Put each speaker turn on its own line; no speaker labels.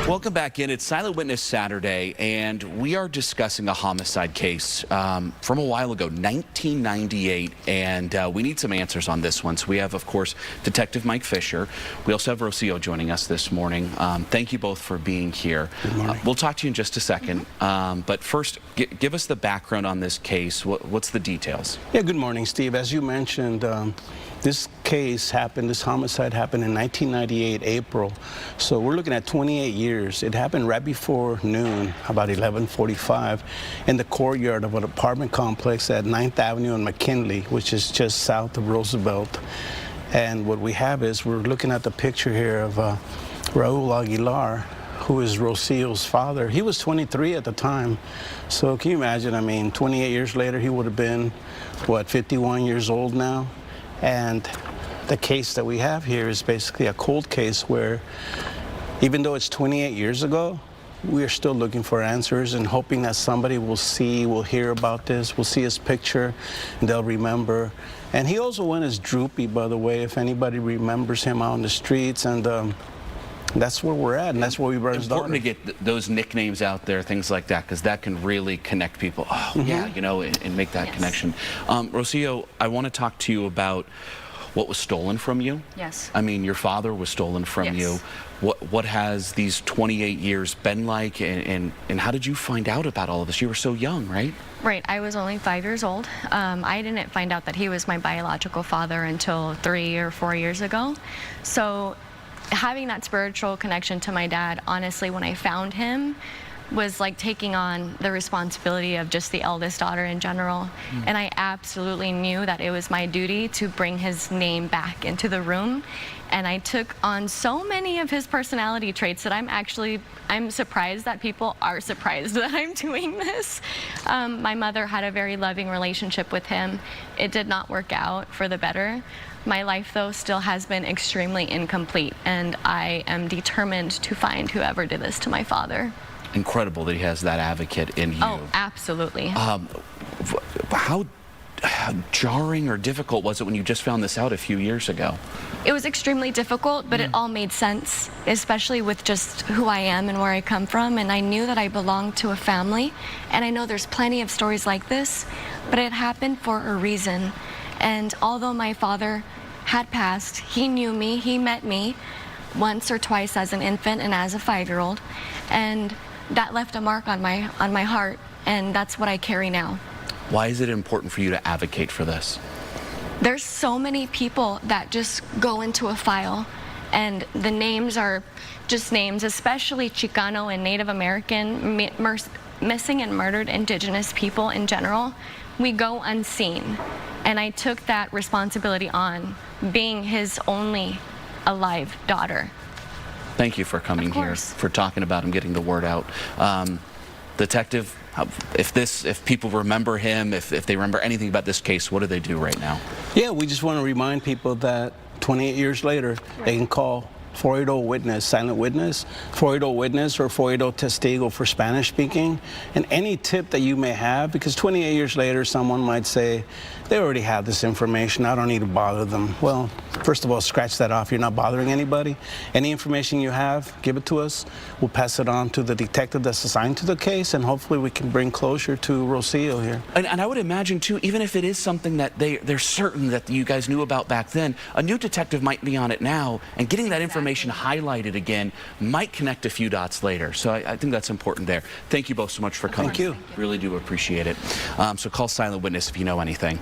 Welcome back in. It's Silent Witness Saturday, and we are discussing a homicide case from a while ago, 1998, and we need some answers on this one. So we have, of course, Detective Mike Fischer. We also have Rocio joining us this morning. Thank you both for being here.
Good morning.
We'll talk to you in just a second, but first, give us the background on this case. What's the details?
Yeah, good morning, Steve. As you mentioned, this case happened, this homicide happened in 1998, April. So we're looking at 28 years. It happened right before noon, about 11:45, in the courtyard of an apartment complex at 9th Avenue and McKinley, which is just south of Roosevelt. And what we have is, we're looking at the picture here of Raul Aguilar, who is Rocio's father. He was 23 at the time. So can you imagine, I mean, 28 years later, he would have been, what, 51 years old now? And the case that we have here is basically a cold case where, even though it's 28 years ago, we are still looking for answers and hoping that somebody will see, will hear about this, will see his picture, and they'll remember. And he also went as Droopy, by the way, if anybody remembers him out on the streets. And that's where we're at, and that's where we brought his daughter.
Important to get those nicknames out there, things like that, because that can really connect people. Oh, yeah, you know, and make that connection. Rocio, I want to talk to you about what was stolen from you.
Yes.
I mean, your father was stolen from you. What has these 28 years been like, and how did you find out about all of this? You were so young, right?
Right. I was only 5 years old. I didn't find out that he was my biological father until 3 or 4 years ago. So having that spiritual connection to my dad, honestly, when I found him, was like taking on the responsibility of just the eldest daughter in general. And I absolutely knew that it was my duty to bring his name back into the room. And I took on so many of his personality traits that I'm surprised that people are surprised that I'm doing this. My mother had a very loving relationship with him. It did not work out for the better. My life, though, still has been extremely incomplete, and I am determined to find whoever did this to my father.
Incredible that he has that advocate in you.
Oh, absolutely.
How jarring or difficult was it when you just found this out a few years ago?
It was extremely difficult, but it all made sense, especially with just who I am and where I come from. And I knew that I belonged to a family, and I know there's plenty of stories like this, but it happened for a reason. And although my father had passed, he knew me, he met me once or twice as an infant and as a 5-year-old, and that left a mark on my heart, and that's what I carry now.
Why is it important for you to advocate for this?
There's so many people that just go into a file, and the names are just names, especially Chicano and Native American, missing and murdered indigenous people in general. We go unseen, and I took that responsibility on, being his only alive daughter.
Thank you for coming here, for talking about him, getting the word out. Detective, if people remember him, if they remember anything about this case, what do they do right now?
Yeah, we just want to remind people that 28 years later, they can call 480-WITNESS, silent witness, 480-WITNESS, or 480-TESTIGO for Spanish speaking. And any tip that you may have, because 28 years later, someone might say, they already have this information, I don't need to bother them. Well, first of all, scratch that off. You're not bothering anybody. Any information you have, give it to us. We'll pass it on to the detective that's assigned to the case, and hopefully we can bring closure to Rocio here.
And I would imagine, too, even if it is something that they're certain that you guys knew about back then, a new detective might be on it now, and getting that information highlighted again might connect a few dots later. So I think that's important there. Thank you both so much for coming.
Thank you.
Really do appreciate it. So call Silent Witness if you know anything.